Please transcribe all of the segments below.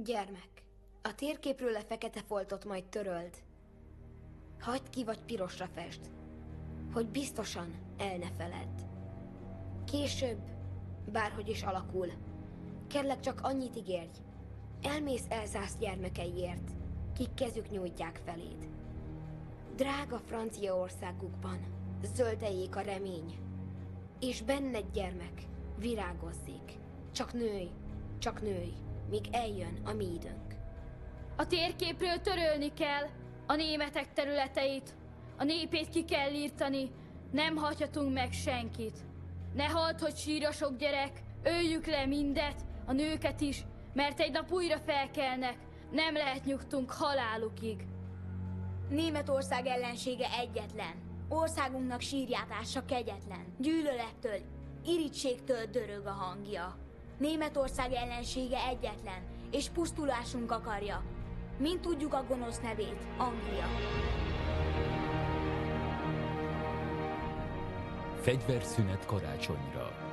Gyermek, a térképről a fekete foltot majd töröld. Hagyd ki, vagy pirosra fest, hogy biztosan el ne feledd. Később, bárhogy is alakul, kérlek csak annyit ígérj. Elmész Elzász gyermekeiért, kik kezük nyújtják feléd. Drága Franciaországukban zöldejék a remény, és benned, gyermek, virágozzék. Csak nőj, míg eljön a mi időnk. A térképről törölni kell a németek területeit, a népét ki kell írtani, nem hagyhatunk meg senkit. Ne halld, hogy sír a sok gyerek, öljük le mindet, a nőket is, mert egy nap újra felkelnek, nem lehet nyugtunk halálukig. Németország ellensége egyetlen. Országunknak sírjátása kegyetlen. Gyűlölettől, irítségtől dörög a hangja. Németország ellensége egyetlen, és pusztulásunk akarja. Mint tudjuk a gonosz nevét, Anglia. Fegyverszünet karácsonyra.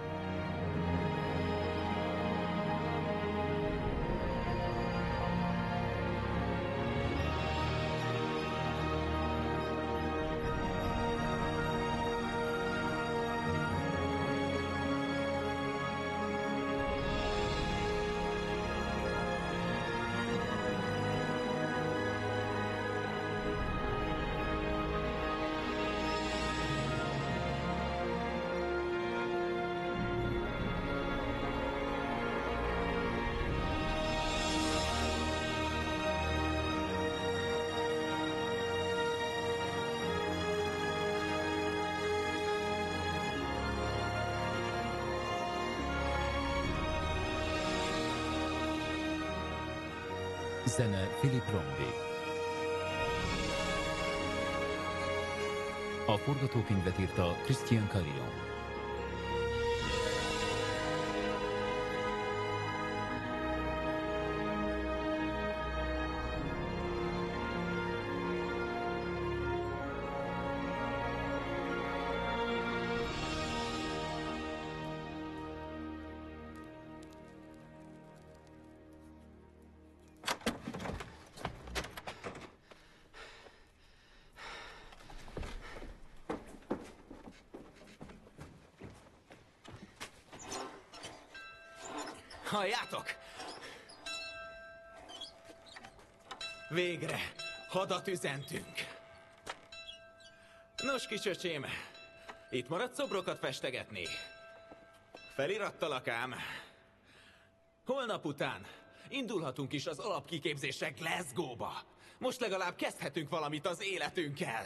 Zene Philip Rombi. A forgatókönyvet írta Christian Carillon. Halljátok! Végre hadat üzentünk. Nos, kisöcsém, itt maradt szobrokat festegetni. Felirattalak ám. Holnap után indulhatunk is az alapkiképzésre Glasgow-ba. Most legalább kezdhetünk valamit az életünkkel.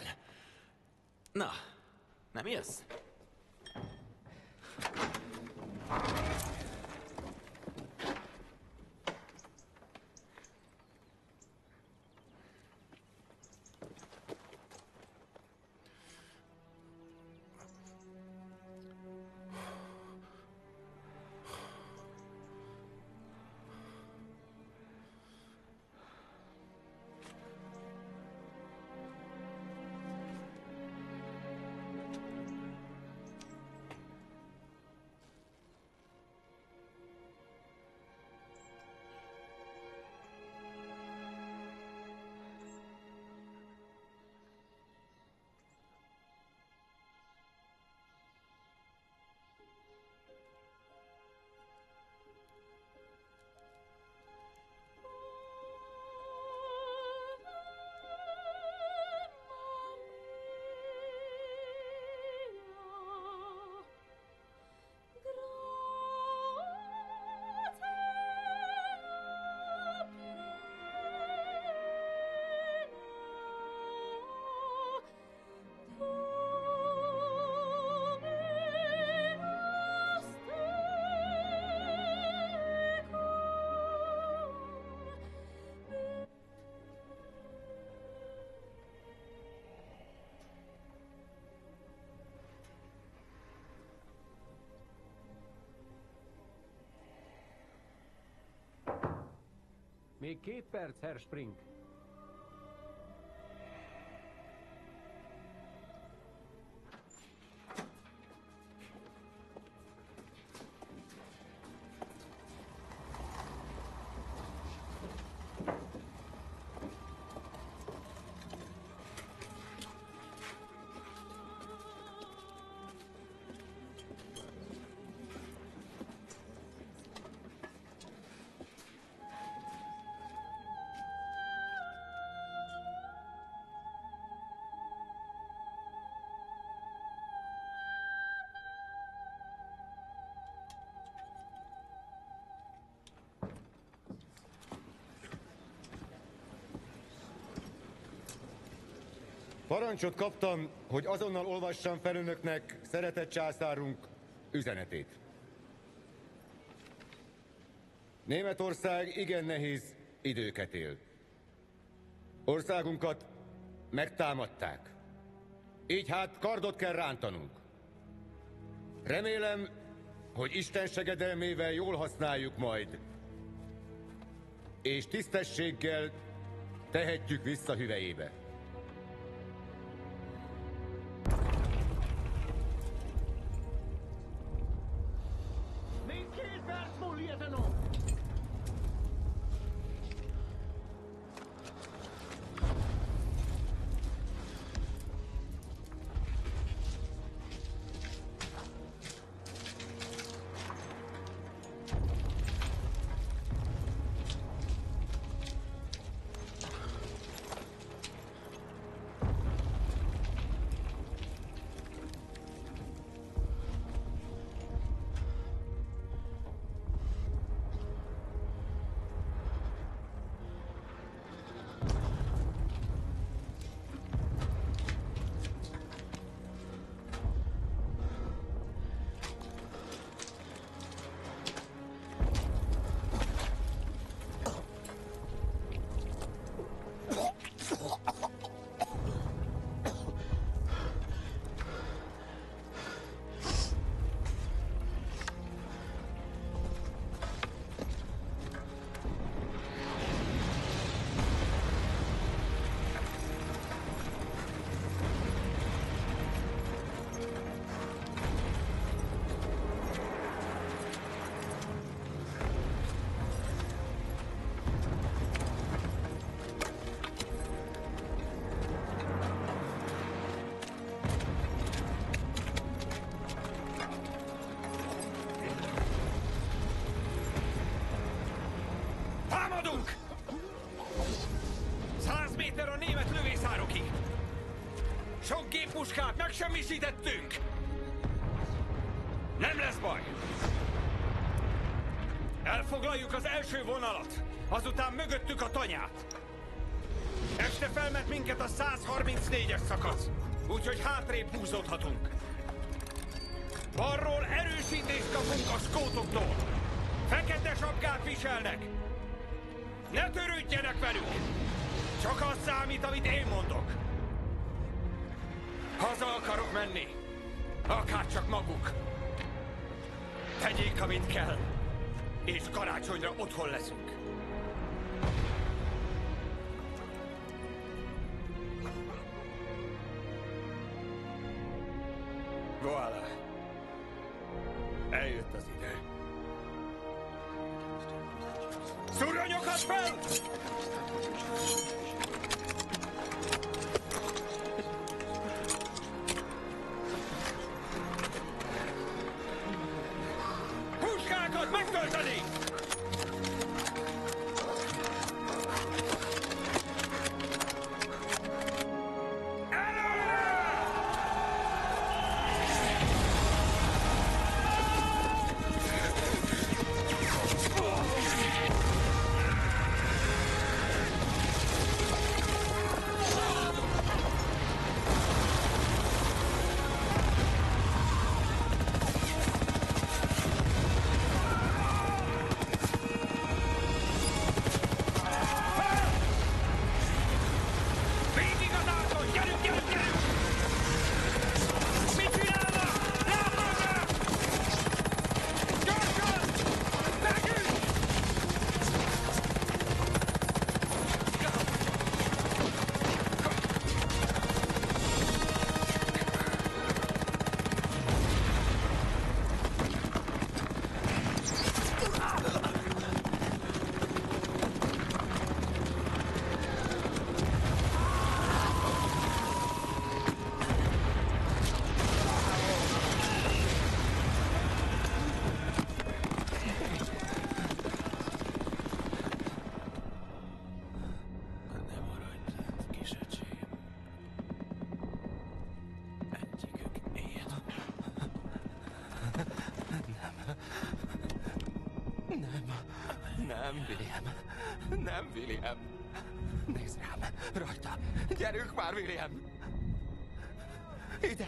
Na, nem jössz? Még 2 perc, Herr Spring. Parancsot kaptam, hogy azonnal olvassam fel önöknek szeretett császárunk üzenetét. Németország igen nehéz időket él. Országunkat megtámadták. Így hát kardot kell rántanunk. Remélem, hogy Isten segedelmével jól használjuk majd, és tisztességgel tehetjük vissza hüvelyébe. Még 2 perc, mon lieutenant! Támadunk! 100 méter a német lövészárokig! Sok géppuskát megsemmisítettünk! Nem lesz baj! Elfoglaljuk az első vonalat, azután mögöttük a tanyát. Este felment minket a 134-es szakasz, úgyhogy hátrébb húzódhatunk. Balról erősítést kapunk a skótoktól. Fekete sapkát viselnek. Ne törődjenek velük! Csak az számít, amit én mondok. Haza akarok menni. Akárcsak maguk. Tegyék, amit kell. És karácsonyra otthon leszünk. Voilà. Eljött az idő. Szurronyokat fel! Puskákat megtölteni! Nem, William. Nem, William. Nézd rám. Rajta. Gyerünk már, William. Ide!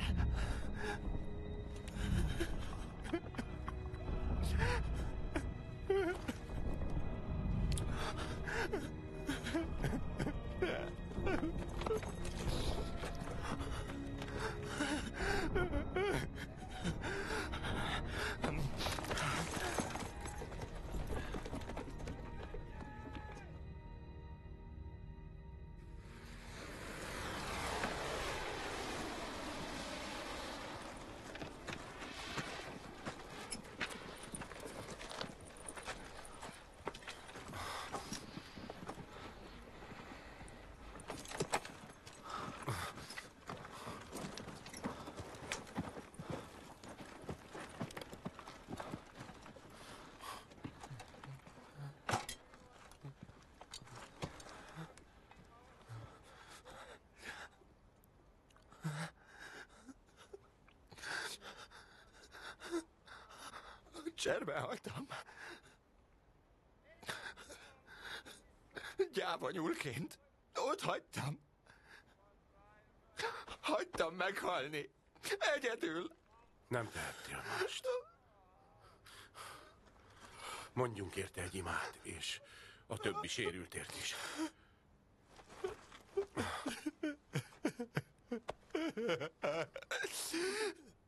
Cserben hagytam. Gyáva nyúlként. Ott hagytam. Hagytam meghalni. Egyedül. Nem tehettél mást. Mondjunk érte egy imát, és a többi sérültért is.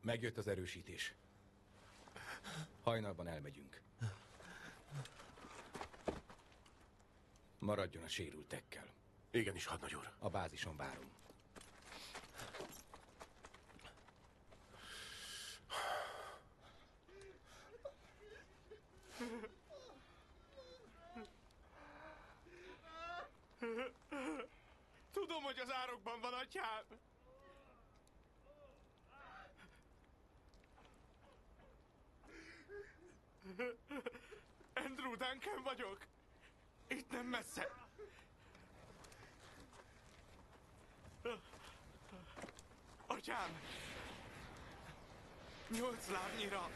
Megjött az erősítés. Hajnalban elmegyünk. Maradjon a sérültekkel. Igenis, hadnagy úr. A bázison várom. Tudom, hogy az árokban van, atyám. Andrew Duncan vagyok. Itt nem messze. Atyám! 8 lábnyira.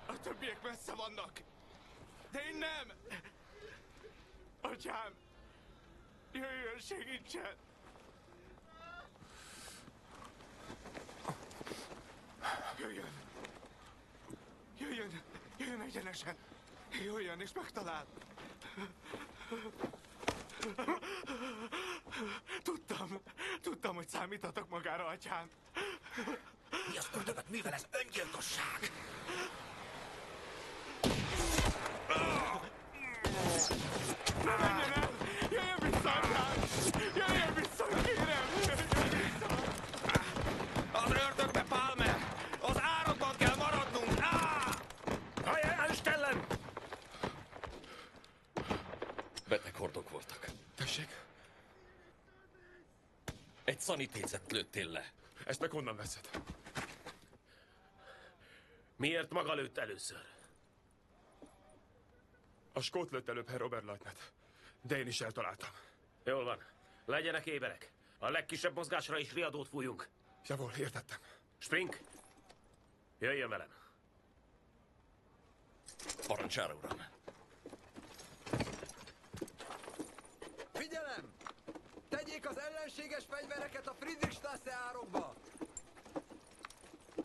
A többiek messze vannak. De én nem! Atyám! Jöjjön, segítsen! Jöjjön! Jöjjön! Jöjjön egyenesen! Jöjjön és megtalál! Tudtam, hogy számítatok magára, atyám! Mi az ördögöt művel ez öngyilkosság? Ne menjen el! Jöjjön vissza, atyám! Jöjjön vissza, kérem! Jöjjön vissza! Az ördögbe, Palmer! Az árokban kell maradnunk! Hajjál, Istellen! Beteg hordók voltak. Tessék? Egy szanitécet lőttél le. Ezt meg honnan veszed? Miért maga lőtt először? A skót lőtt előbb Herr Oberleutnant. De én is eltaláltam. Jól van. Legyenek éberek. A legkisebb mozgásra is riadót fújunk. Javol, értettem. Spring, jöjjön velem. Parancsára, uram. Figyelem! Tegyék az ellenséges fegyvereket a Friedrichstraße árokba!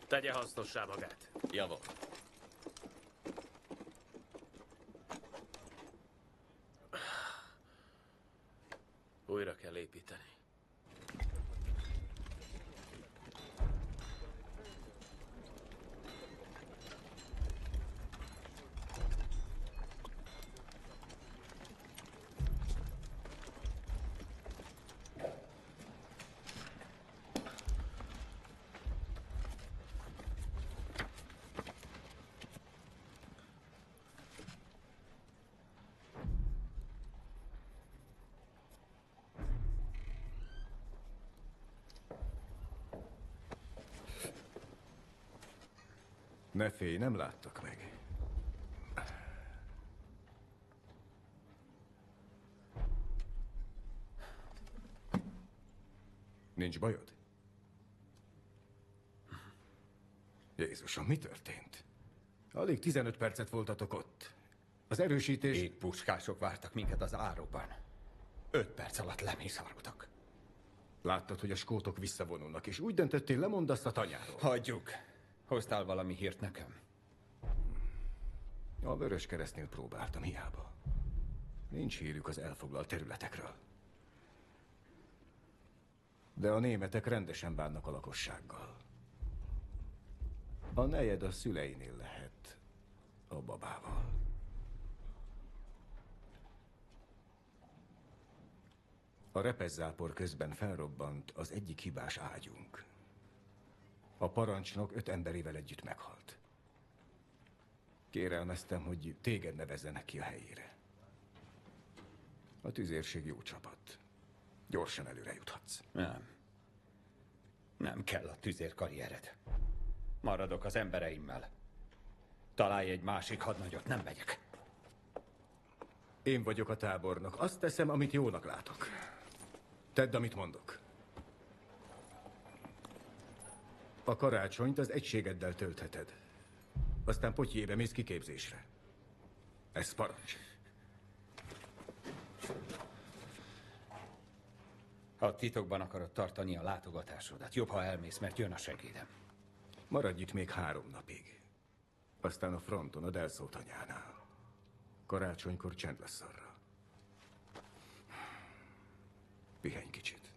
Tegye hasznossá magát. Javol. Újra kell építeni. Ne félj, nem láttak meg. Nincs bajod? Jézusom, mi történt? Alig 15 percet voltatok ott. Az erősítés... Ék puskások vártak minket az árokban. 5 perc alatt lemészároltak. Láttad, hogy a skótok visszavonulnak, és úgy döntöttél, lemondasz a tanyáról. Hagyjuk. Hoztál valami hírt nekem? A Vöröskeresztnél próbáltam, hiába. Nincs hírük az elfoglalt területekről. De a németek rendesen bánnak a lakossággal. A nejed a szüleinél lehet, a babával. A repeszzápor közben felrobbant az egyik hibás ágyunk. A parancsnok 5 emberével együtt meghalt. Kérelmeztem, hogy téged nevezzenek ki a helyére. A tüzérség jó csapat. Gyorsan előre juthatsz. Nem. Nem kell a tüzér karriered. Maradok az embereimmel. Találj egy másik hadnagyot, nem megyek. Én vagyok a tábornok. Azt teszem, amit jónak látok. Tedd, amit mondok. A karácsonyt az egységeddel töltheted. Aztán Potyébe mész kiképzésre. Ez parancs. Ha titokban akarod tartani a látogatásodat, jobb, ha elmész, mert jön a segédem. Maradj itt még 3 napig. Aztán a fronton, a Delszó tanyánál. Karácsonykor csend lesz arra. Pihenj kicsit.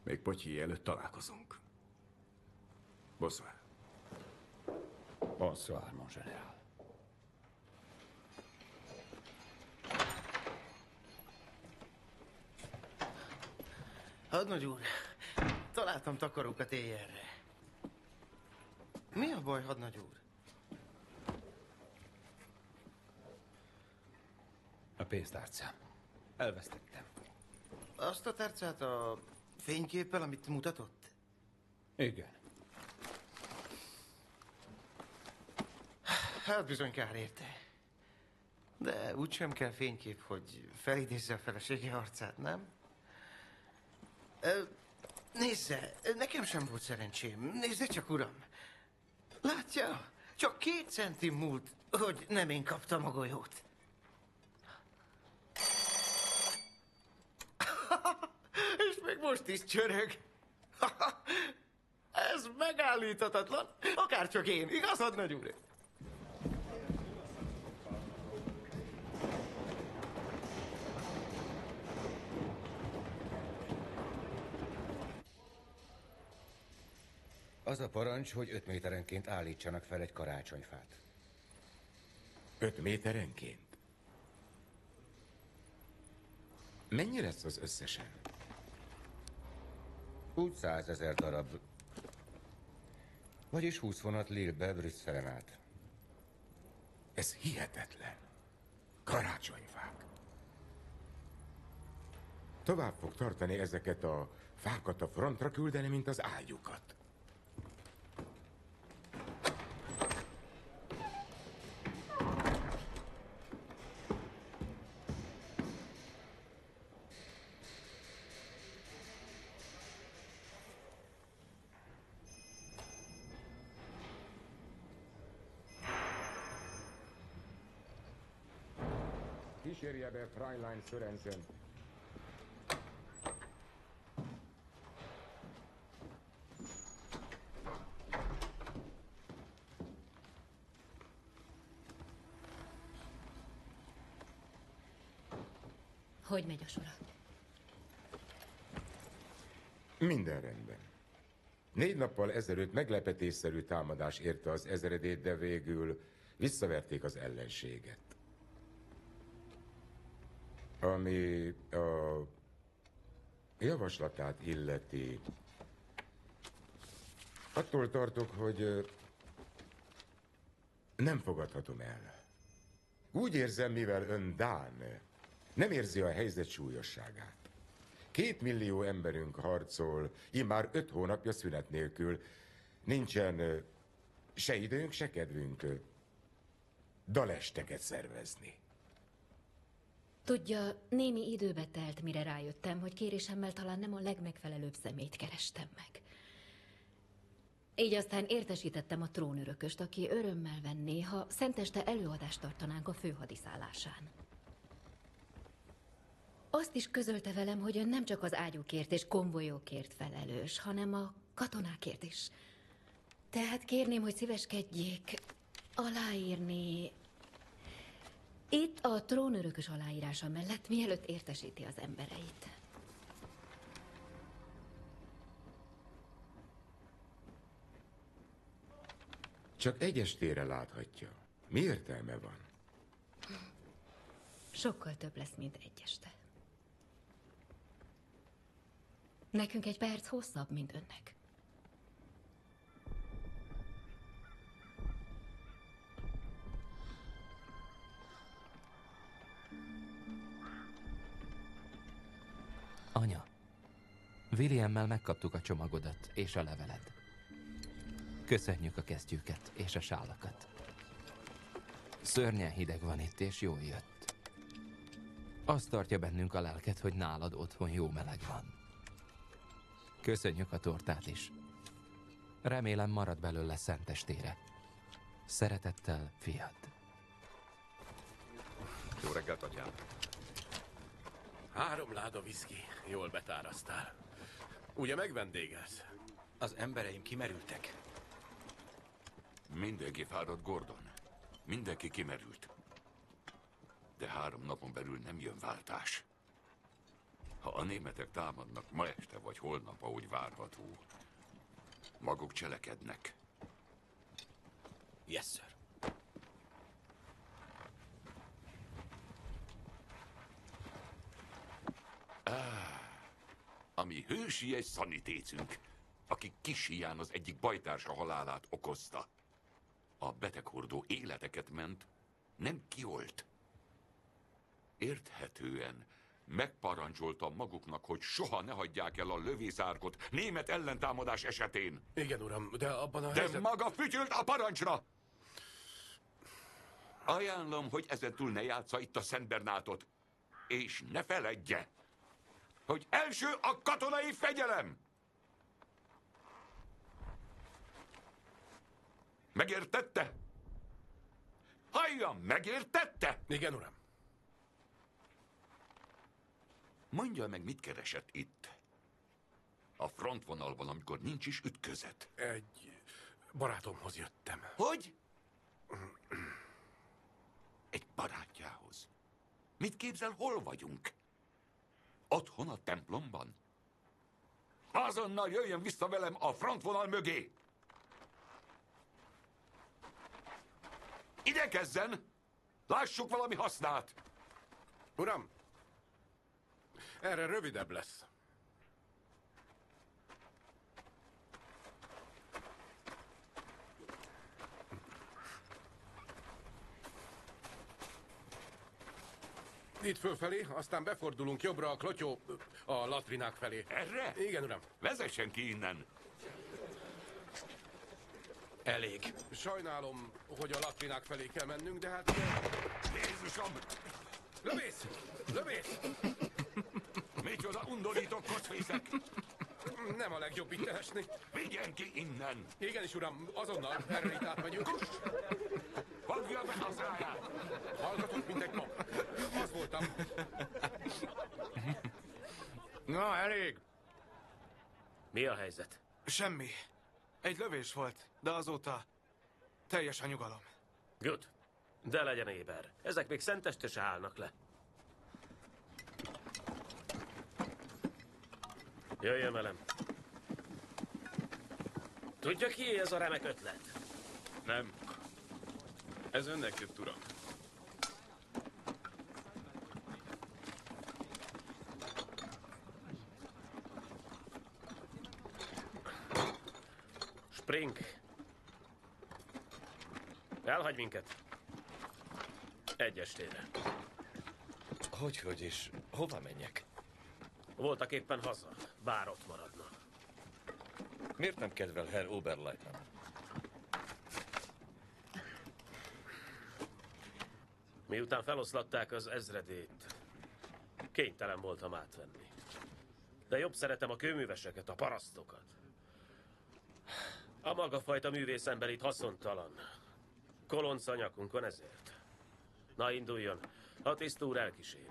Még Potyé előtt találkozunk. Bonsoir. Bonsoir, mon général. Hadnagy úr, találtam takarókat éjjelre. Mi a baj, hadnagy úr? A pénztárcám. Elvesztettem. Azt a tárcát a fényképpel, amit mutatott? Igen. Hát bizony kár érte. De úgysem kell fénykép, hogy felidézze a felesége arcát, nem? Nézze, nekem sem volt szerencsém. Nézze csak, uram. Látja? Csak 2 centim múlt, hogy nem én kaptam a golyót. És még most is csörög. Ez megállíthatatlan. Akárcsak én, igaz, hadnagy úr? Az a parancs, hogy 5 méterenként állítsanak fel egy karácsonyfát. 5 méterenként? Mennyi lesz az összesen? Úgy 100 000 darab. Vagyis 20 vonat Lille-be, Brüsszelen át. Ez hihetetlen. Karácsonyfák. Tovább fog tartani ezeket a fákat a frontra küldeni, mint az ágyukat. Kísérje be Fräulein Sörensen. Hogy megy a sora? Minden rendben. 4 nappal ezelőtt meglepetésszerű támadás érte az ezredét, de végül visszaverték az ellenséget. Ami a javaslatát illeti, attól tartok, hogy nem fogadhatom el. Úgy érzem, mivel ön dán, nem érzi a helyzet súlyosságát. 2 millió emberünk harcol, immár 5 hónapja szünet nélkül. Nincsen se időnk, se kedvünk dalesteket szervezni. Tudja, némi időbe telt, mire rájöttem, hogy kérésemmel talán nem a legmegfelelőbb szemét kerestem meg. Így aztán értesítettem a trónörököst, aki örömmel venné, ha szenteste előadást tartanánk a főhadiszállásán. Azt is közölte velem, hogy ön nem csak az ágyúkért és konvojokért felelős, hanem a katonákért is. Tehát kérném, hogy szíveskedjék aláírni itt a trónörökös aláírása mellett, mielőtt értesíti az embereit. Csak egy estére láthatja. Mi értelme van? Sokkal több lesz, mint egy este. Nekünk egy perc hosszabb, mint önnek. Anya, Williammel megkaptuk a csomagodat és a leveled. Köszönjük a kesztyűket és a sálakat. Szörnyen hideg van itt, és jól jött. Azt tartja bennünk a lelket, hogy nálad otthon jó meleg van. Köszönjük a tortát is. Remélem marad belőle szentestére. Szeretettel, fiad. Jó reggelt, atyám. 3 láda viszki. Jól betáraztál. Ugye megvendégelsz? Az embereim kimerültek. Mindenki fáradt, Gordon. Mindenki kimerült. De 3 napon belül nem jön váltás. Ha a németek támadnak ma este vagy holnap, ahogy várható, maguk cselekednek. Yes, sir. Ami hősi egy szanitécünk, aki kis híján az egyik bajtársa halálát okozta. A beteghordó életeket ment, nem kiolt. Érthetően megparancsoltam maguknak, hogy soha ne hagyják el a lövészárkot német ellentámadás esetén. Igen, uram, de abban a De maga fütyült a parancsra! Ajánlom, hogy ezentúl ne játsza itt a Szent Bernátot. És ne feledje, hogy első a katonai fegyelem! Megértette? Halljam, megértette? Igen, uram. Mondja meg, mit keresett itt? A frontvonalban, amikor nincs is ütközet. Egy barátomhoz jöttem. Hogy? Egy barátjához. Mit képzel, hol vagyunk? Otthon a templomban? Azonnal jöjjön vissza velem a frontvonal mögé! Igyekezzen! Lássuk valami hasznát! Uram, erre rövidebb lesz. Itt fölfelé, aztán befordulunk jobbra a klotyó, a latrinák felé. Erre? Igen, uram. Vezessen ki innen! Elég. Sajnálom, hogy a latrinák felé kell mennünk, de hát... Jézusom! Lövész! Lövész! Micsoda undorító kocfészek! Nem a legjobb itt esni. Vigyen ki innen! Igenis, uram, azonnal. Erre itt átmegyünk. Fogja be a száját! Hallgatott, mint egy pap. Az voltam. Na, elég. Mi a helyzet? Semmi. Egy lövés volt, de azóta teljes a nyugalom. Good. De legyen éber. Ezek még szenteste se állnak le. Jöjjön velem. Tudja, ki ez a remek ötlet? Nem. Ez önnek jött, uram. Spring. Elhagy minket. Egy estére. Hogy is? Hova menjek? Voltak éppen haza, bár ott maradna. Miért nem kedvel Herr Oberleitner? Miután feloszlatták az ezredét, kénytelen voltam átvenni. De jobb szeretem a kőműveseket, a parasztokat. A maga fajta művészember itt haszontalan. Kolonc a nyakunkon ezért. Na, induljon. A tisztúr elkíséri.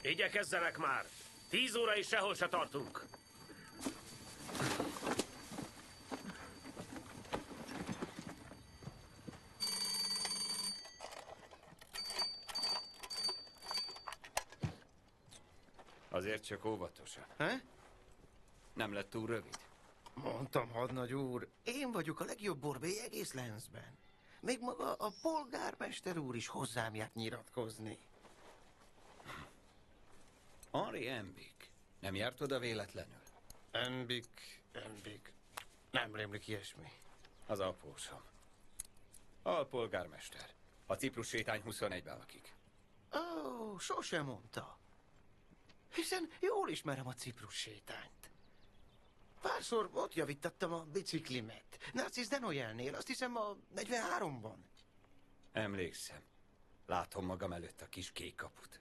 Igyekezzenek már! 10 óra is sehol se tartunk. Azért csak óvatosan. He? Nem lett túl rövid. Mondtam, hadnagy úr, én vagyok a legjobb borbély egész Lenzben. Még maga a polgármester úr is hozzám járt nyilatkozni. Henri Embik. Nem járt oda véletlenül? Embik. Nem rémlik ilyesmi. Az apósom. Alpolgármester. A Ciprus sétány 21-ben lakik. Ó, sosem mondta. Hiszen jól ismerem a Ciprus sétányt. Párszor ott javítattam a biciklimet. Narcisz Denoyelnél, azt hiszem a 43-ban. Emlékszem. Látom magam előtt a kis kék kaput.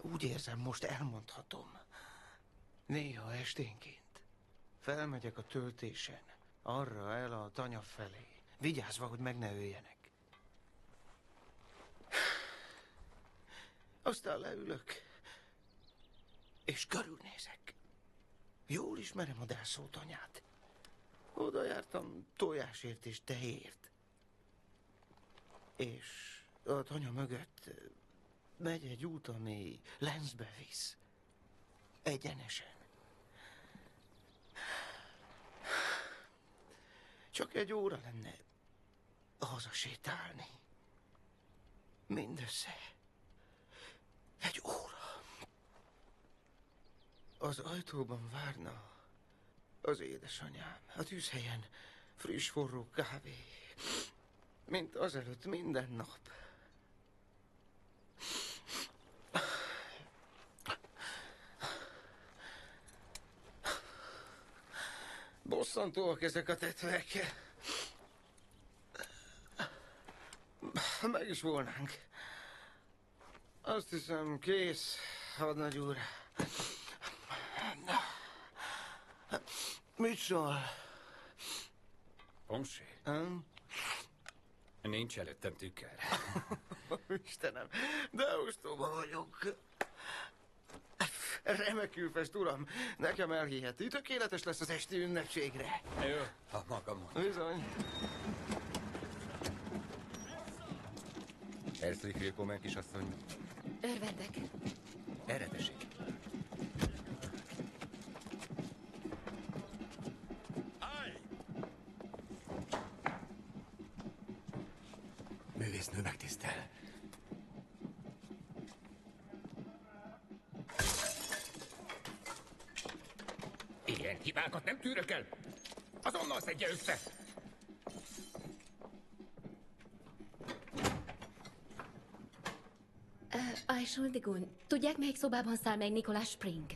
Úgy érzem, most elmondhatom. Néha esténként felmegyek a töltésen, arra el a tanya felé, vigyázva, hogy meg ne öljenek. Aztán leülök, és körülnézek. Jól ismerem a Delszó tanyát. Oda jártam tojásért és tehéért. És a tanya mögött megy egy út, ami Lenzbe visz. Egyenesen. Csak egy óra lenne hazasétálni. Mindössze egy óra. Az ajtóban várna az édesanyám. A tűzhelyen friss, forró kávé. Mint azelőtt minden nap. Bosszantóak ezek a tetvek. Meg is volnánk. Azt hiszem, kész, hadnagy úr. Mit szól? Pomsé? Nincs előttem tükör. Istenem, de ostoba vagyok. Remekül fest, uram. Nekem elhiheti. Tökéletes lesz az esti ünnepségre. Jó, ha maga mond. Bizony. Herzlich willkommen, kisasszony. Örvendek. Erre tessék. Művésznő megtisztel. Ilyen hibákat nem tűrök el! Azonnal szedje össze! Aishuldigun, tudják, melyik szobában száll meg Nicolas Spring?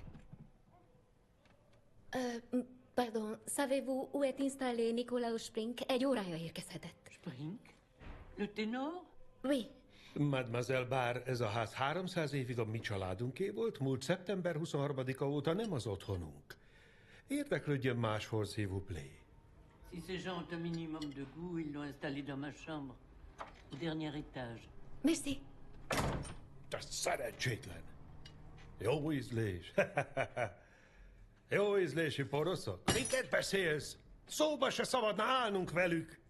Pardon, savez-vous où est installé Nicolas Spring? Egy órája érkezhetett. Spring? Le ténor? Oui. Mademoiselle Bár, ez a ház 300 évig a mi családunké volt, múlt szeptember 23-a óta nem az otthonunk. Érdeklődjön máshol, s'il vous plaît. Si ces gens ont un minimum de goût, ils l'ont installé dans ma chambre, au dernier étage. Merci. Te szerencsétlen. Jó ízlés. Jó ízlési poroszok. Miket beszélsz? Szóba se szabadna állnunk velük.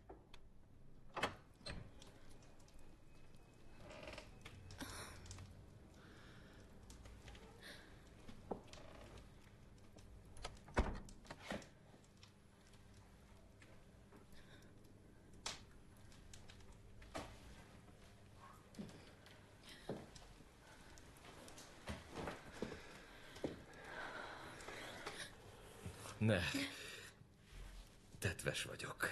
Ne. Tetves vagyok.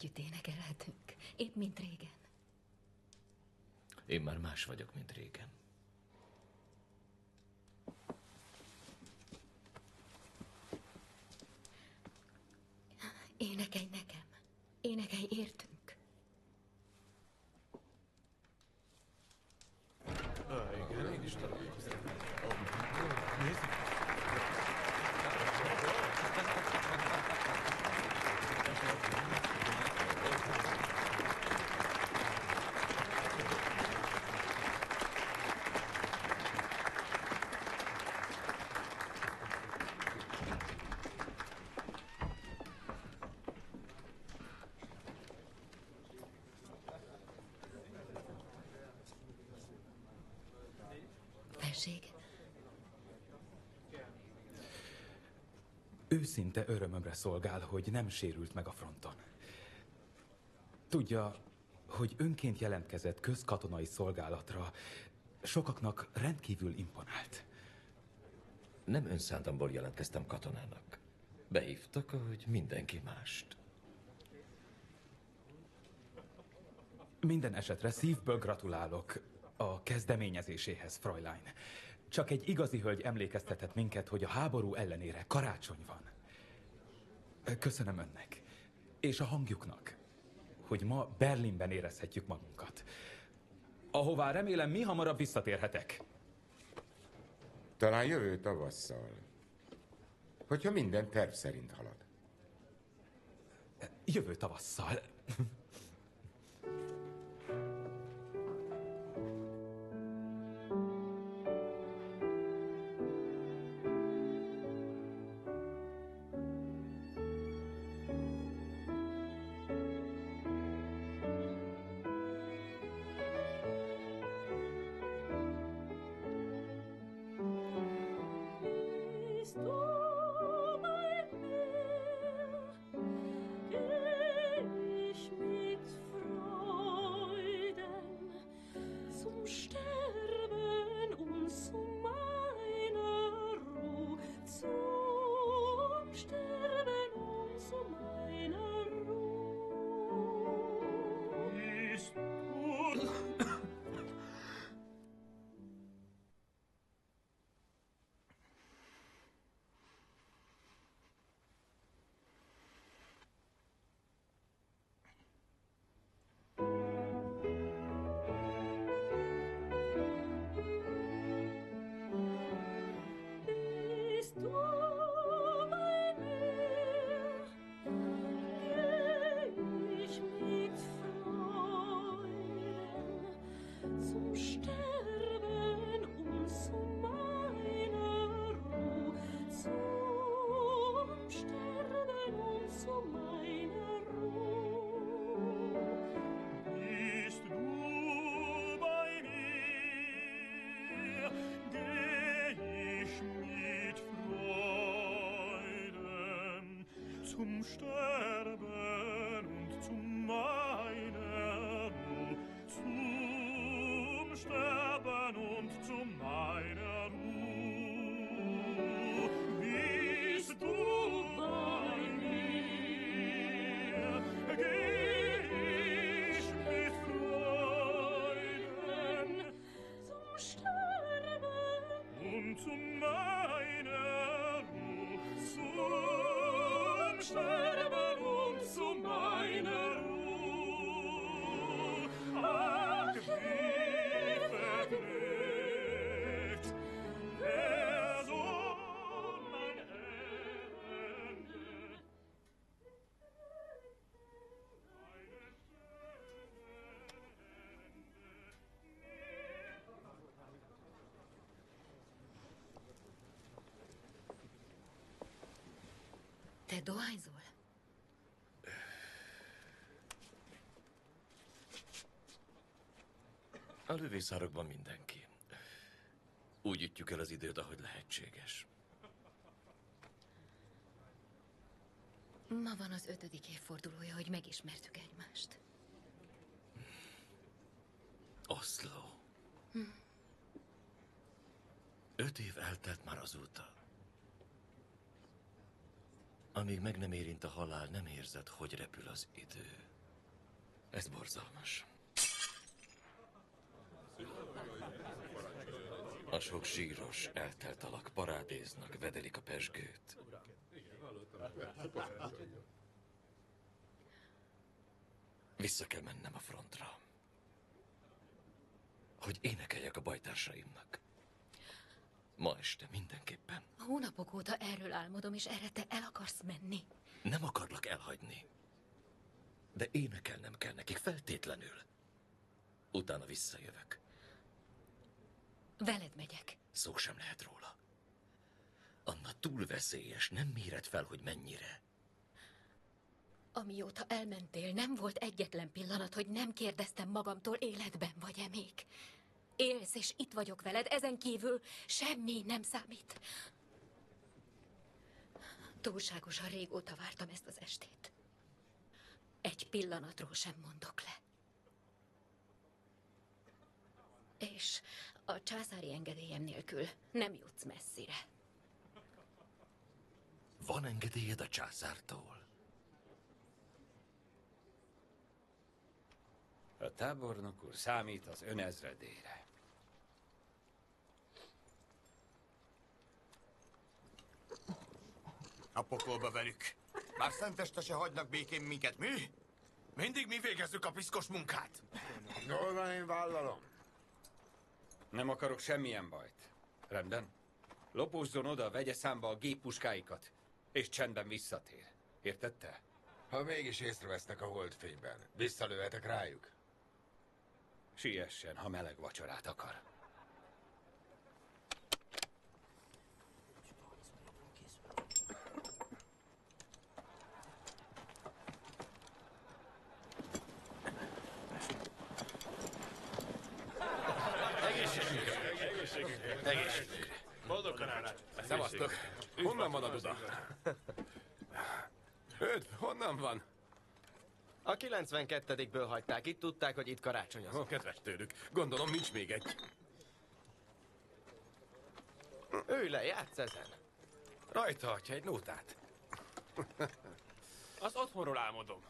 együtt énekelhetünk. Épp mint régen. Én már más vagyok, mint régen. Énekelj nekem. Énekelj értünk. Igen, én is találkozom. Felség. Őszinte örömömre szolgál, hogy nem sérült meg a fronton. Tudja, hogy önként jelentkezett közkatonai szolgálatra, sokaknak rendkívül imponált. Nem önszántamból jelentkeztem katonának. Behívtak, ahogy mindenki mást. Minden esetre szívből gratulálok a kezdeményezéséhez, Fräulein. Csak egy igazi hölgy emlékeztetett minket, hogy a háború ellenére karácsony van. Köszönöm önnek, és a hangjuknak, hogy ma Berlinben érezhetjük magunkat. Ahová remélem mi hamarabb visszatérhetek. Talán jövő tavasszal. Hogyha minden terv szerint halad. Jövő tavasszal. Zum Sterben und zum meiner Ruhe, zum Sterben und zu meiner Ruhe. Bist du bei mir, geh ich mit Freuden zum Sterben und zu meiner Ruhe, zum Sterben und zu meiner Ruhe. Ach, wie vergnügt der Sohn mein Ende. Te dohányzol? A lövészárokban mindenki. Úgy ütjük el az időt, ahogy lehetséges. Ma van az 5. évfordulója, hogy megismertük egymást. Oszló. Hm. 5 év eltelt már azóta. Amíg meg nem érint a halál, nem érzed, hogy repül az idő. Ez borzalmas. A sok zsíros, eltelt alak parádéznak, vedelik a pezsgőt. Vissza kell mennem a frontra. Hogy énekeljek a bajtársaimnak. Ma este mindenképpen. Hónapok óta erről álmodom, és erre te el akarsz menni. Nem akarlak elhagyni. De énekelnem kell nekik feltétlenül. Utána visszajövök. Veled megyek. Szó sem lehet róla. Anna túl veszélyes, nem méred fel, hogy mennyire. Amióta elmentél, nem volt egyetlen pillanat, hogy nem kérdeztem magamtól, életben vagy-e még. Élsz, és itt vagyok veled, ezen kívül semmi nem számít. Túlságosan régóta vártam ezt az estét. Egy pillanatról sem mondok le. És a császári engedélyem nélkül nem jutsz messzire. Van engedélyed a császártól? A tábornok úr számít az önezredére. A pokolba velük. Már szenteste se hagynak békén minket, mi? Mindig mi végezzük a piszkos munkát. Jól van, én vállalom. Nem akarok semmilyen bajt. Rendben? Lopózzon oda, vegye számba a géppuskáikat, és csendben visszatér. Értette? Ha mégis észrevesznek a holdfényben, visszalőhetek rájuk. Siessen, ha meleg vacsorát akar. Egészségünkre. Boldog karácsony. Szevasztok. Honnan van a Duda? Honnan van? A 92-ből hagyták, itt tudták, hogy itt karácsonyoz. Ó, kedves tőlük. Gondolom nincs még egy. Ülj le, játsz ezen. Rajta, atya, egy nótát. Az otthonról álmodom.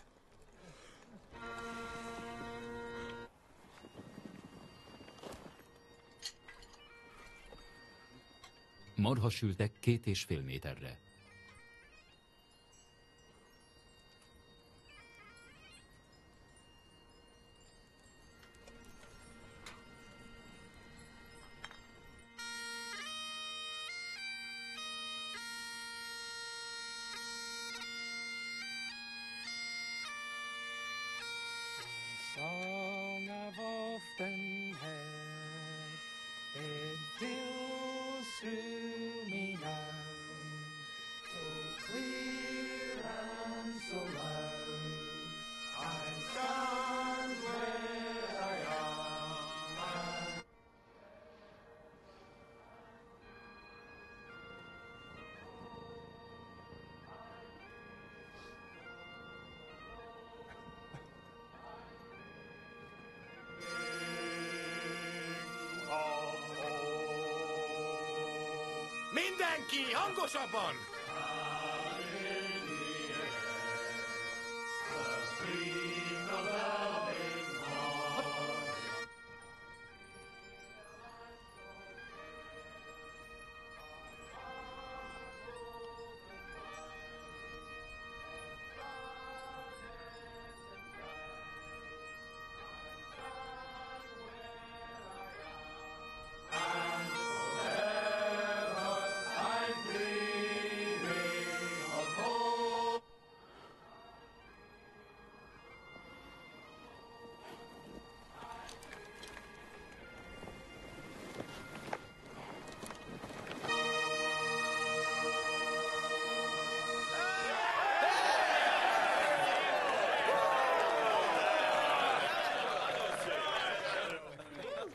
Marhasültek 2,5 méterre. Song I've often heard, it fills through me now, so clear and so loud. I stand where I am. Mindenki, hangosabban!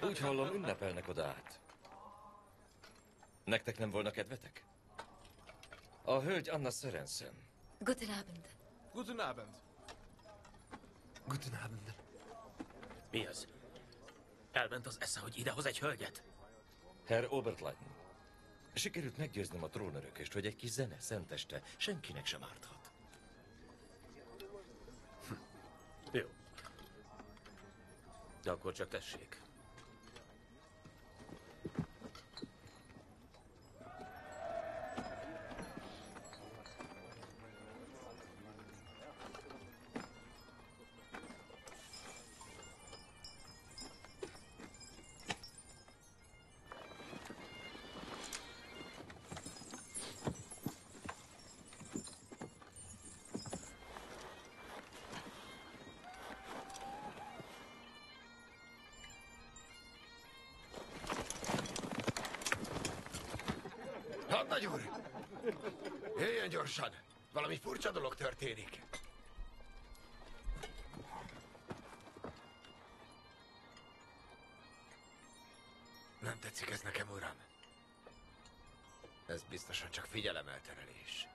Úgy hallom, ünnepelnek oda át. Nektek nem volna kedvetek? A hölgy Anna Sörensen. Guten Abend. Guten Abend. Guten Abend. Mi az? Elment az esze, hogy idehoz egy hölgyet? Herr Obertleiten. Sikerült meggyőznöm a trónörököst, hogy egy kis zene szenteste senkinek sem árthat. Jó. De akkor csak tessék. Hadnagy úr! Jöjjön gyorsan! Valami furcsa dolog történik. Nem tetszik ez nekem, uram. Ez biztosan csak figyelemelterelés.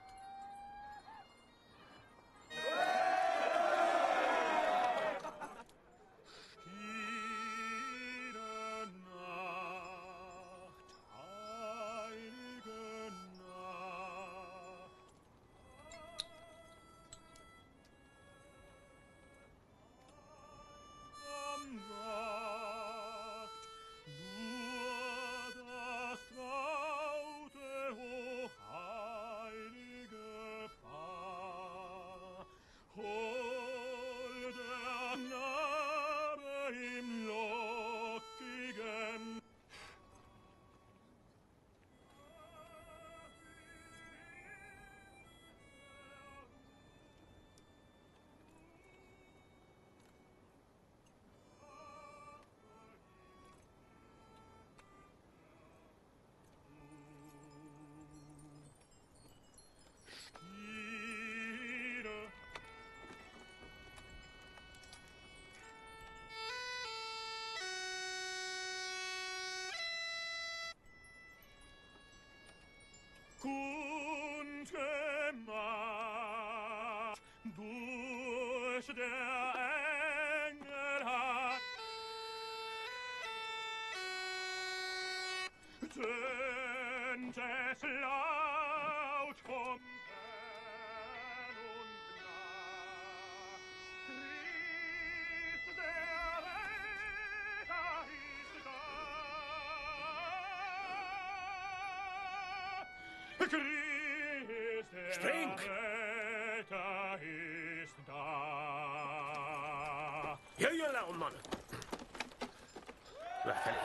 Kunde Macht durch der Engel hat, tönt es laut vom Fern und nah. Christ der Retter ist da. Christ der Spring! Retter ist da. Jöjjön le onnan! Lefelé.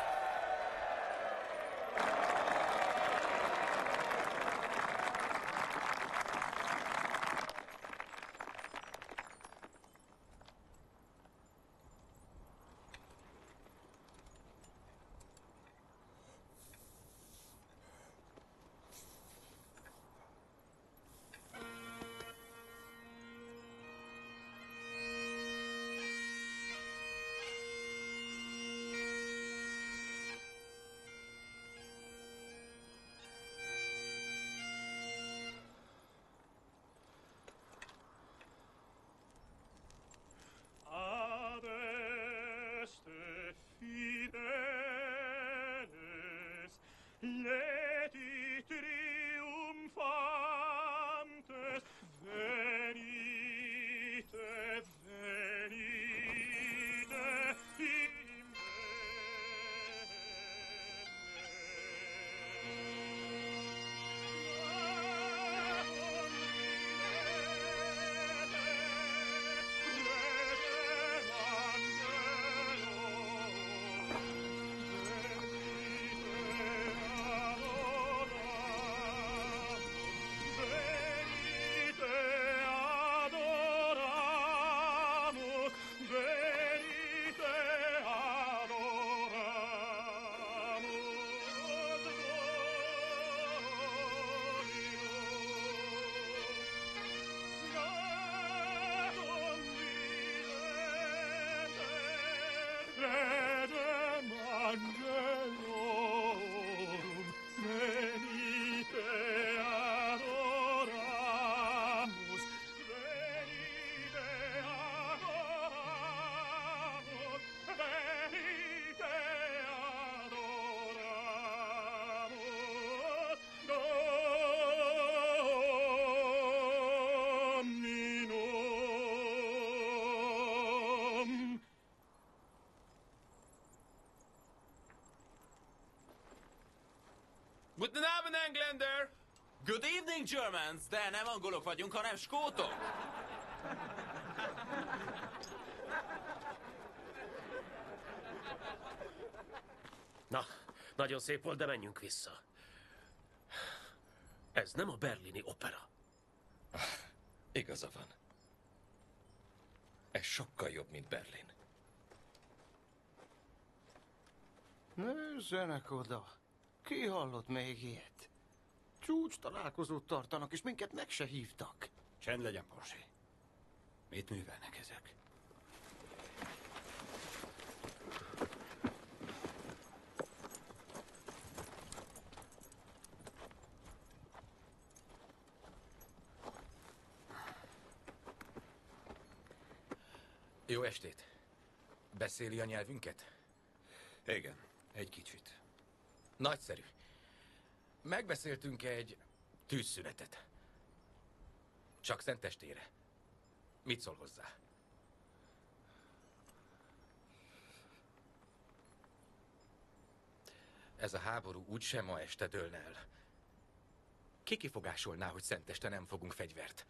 Adeste fideles, leti triumphantes, venite, venite in bene. Guten Abend, Engländer! Good evening, Germans! De nem angolok vagyunk, hanem skótok! Na, nagyon szép volt, de menjünk vissza. Ez nem a berlini opera. Igaza van. Ez sokkal jobb, mint Berlin. Nézzenek oda! Ki hallott még ilyet? Csúcs találkozót tartanak, és minket meg se hívtak. Csend legyen, Porsé. Mit művelnek ezek? Jó estét. Beszéli a nyelvünket? Igen, egy kicsit. Nagyszerű. Megbeszéltünk egy tűzszünetet. Csak szentestére. Mit szól hozzá? Ez a háború úgysem ma este dőlne el. Ki kifogásolná, hogy szenteste nem fogunk fegyvert?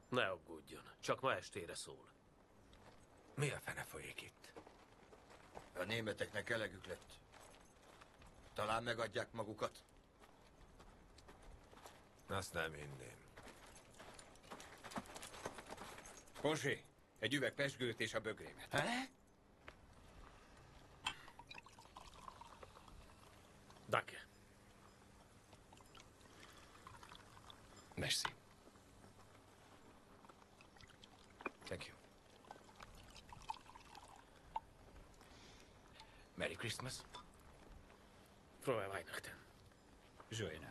Ne aggódjon, csak ma estére szól. Mi a fene folyik itt? A németeknek elegük lett. Talán megadják magukat. Azt nem hinném. Porsé, egy üveg pezsgőt és a bögrémet. Danke. Merci. Thank you. Merry Christmas. Frohe Weihnachten. Joyeux.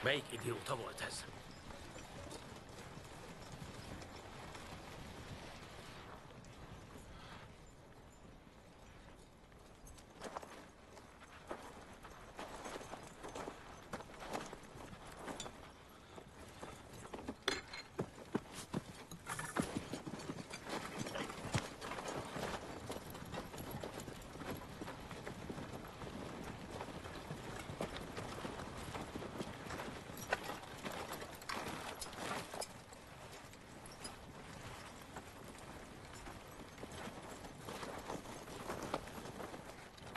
Melyik idióta volt ez?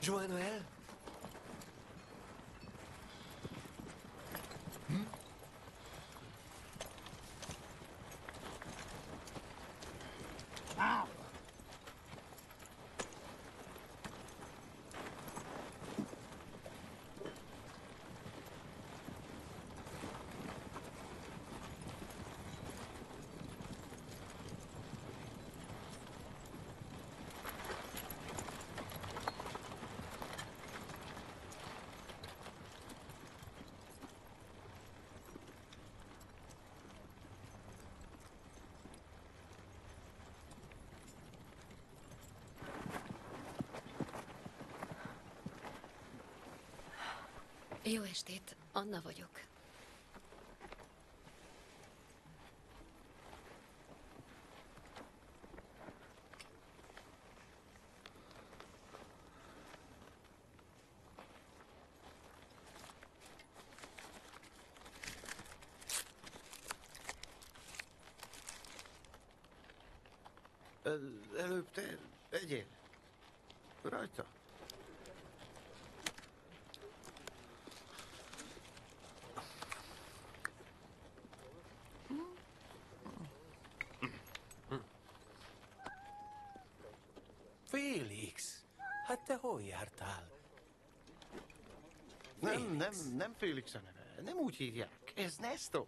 Joyeux Noël. Jó estét, Anna vagyok. Előbb te egyél. Rajta. Félix, hát te hol jártál? Nem Félix a neve. Nem úgy hívják. Ez Nestor.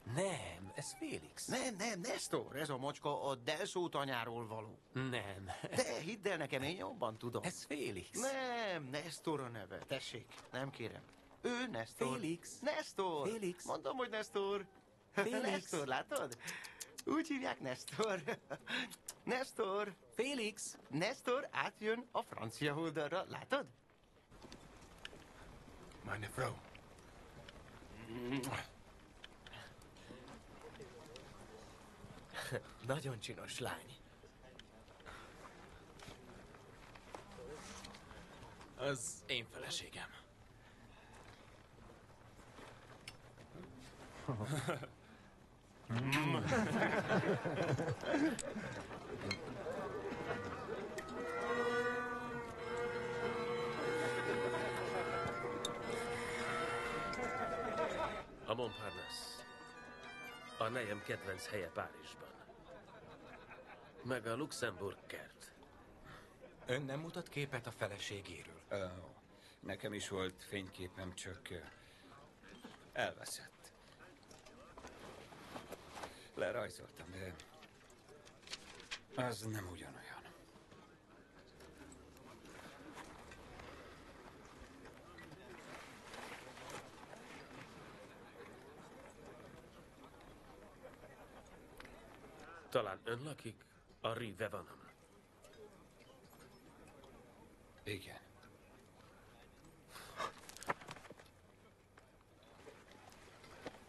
Nem, ez Félix. Nem, Nestor. Ez a macska a Delszó tanyáról való. Nem. De hidd el nekem, én jobban tudom. Ez Félix. Nem, Nestor a neve. Tessék, nem kérem. Ő Nestor. Félix. Nestor. Félix. Mondom, hogy Nestor. Félix. Nestor, látod? Úgy hívják Nestor. Nestor. Félix. Nestor átjön a francia oldalra, látod? Meine Frau. Nagyon csinos lány. Az én feleségem. A Montparnasse. A nejem kedvenc helye Párizsban. Meg a Luxemburg kert. Ön nem mutat képet a feleségéről? Nekem is volt fényképem, csak elveszett. Lerajzoltam, de az nem ugyanolyan. Talán ön lakik a Rue Vevanam. Igen.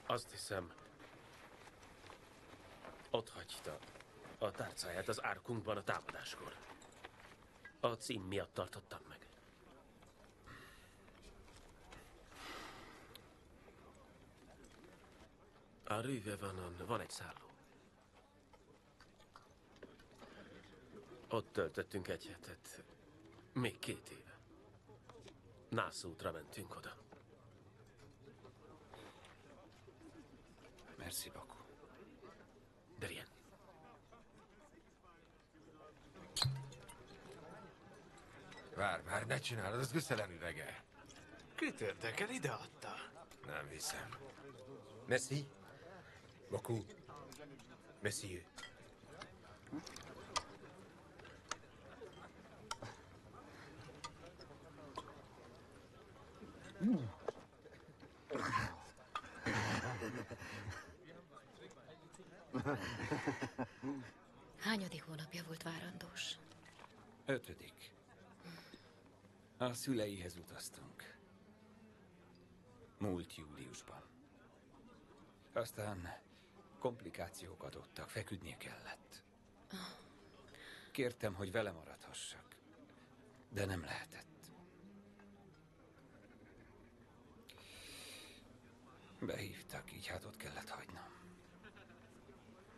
Azt hiszem, ott hagyta a tárcáját az árkunkban a támadáskor. A cím miatt tartottam meg. A Rue Vevanam van egy szálló. Ott töltöttünk egy hetet. Még 2 éve. Nász útra mentünk oda. Merci beaucoup. De rien. Várj, ne csinálod, az Güszelen üvege. Kit érdekel, ideadta. Nem hiszem. Merci. Beaucoup. Monsieur. Hányadik hónapja volt várandós? 5. A szüleihez utaztunk. Múlt júliusban. Aztán komplikációk adottak, feküdnie kellett. Kértem, hogy vele maradhassak, de nem lehetett. Behívtak, így hát ott kellett hagynom.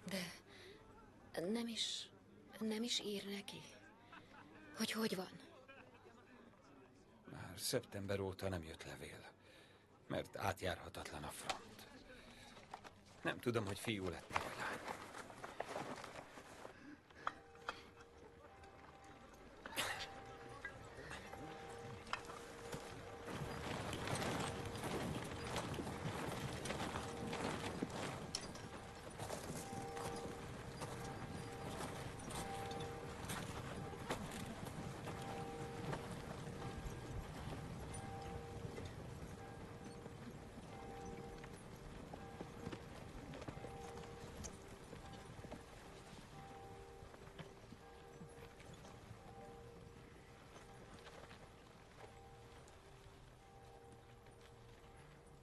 De nem is ír neki, hogy hogy van. Már szeptember óta nem jött levél, mert átjárhatatlan a front. Nem tudom, hogy fiú lett vagy lány.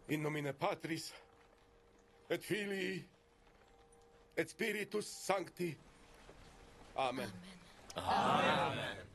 In nomine Patris, et Filii, et Spiritus Sancti. Amen. Amen.